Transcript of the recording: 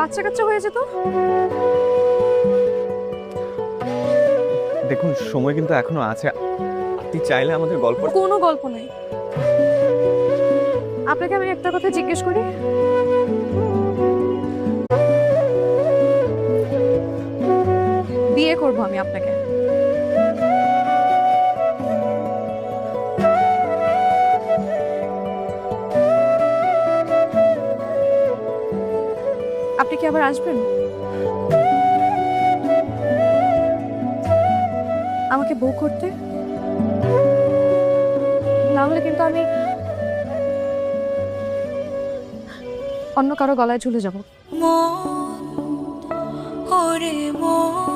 বাচ্চা কাচ্চা হয়ে যেত। দেখুন সময় কিন্তু এখনো আছে, আপনি চাইলে আমাদের গল্প। কোনো গল্প নেই। আপনাকে আমি একটা কথা জিজ্ঞেস করি, বিয়ে করব আমি আপনাকে। আপনি কি আবার আসবেন আমাকে বউ করতে? না হলে কিন্তু আমি অন্য কারো গলায় ঝুলে যাব। মন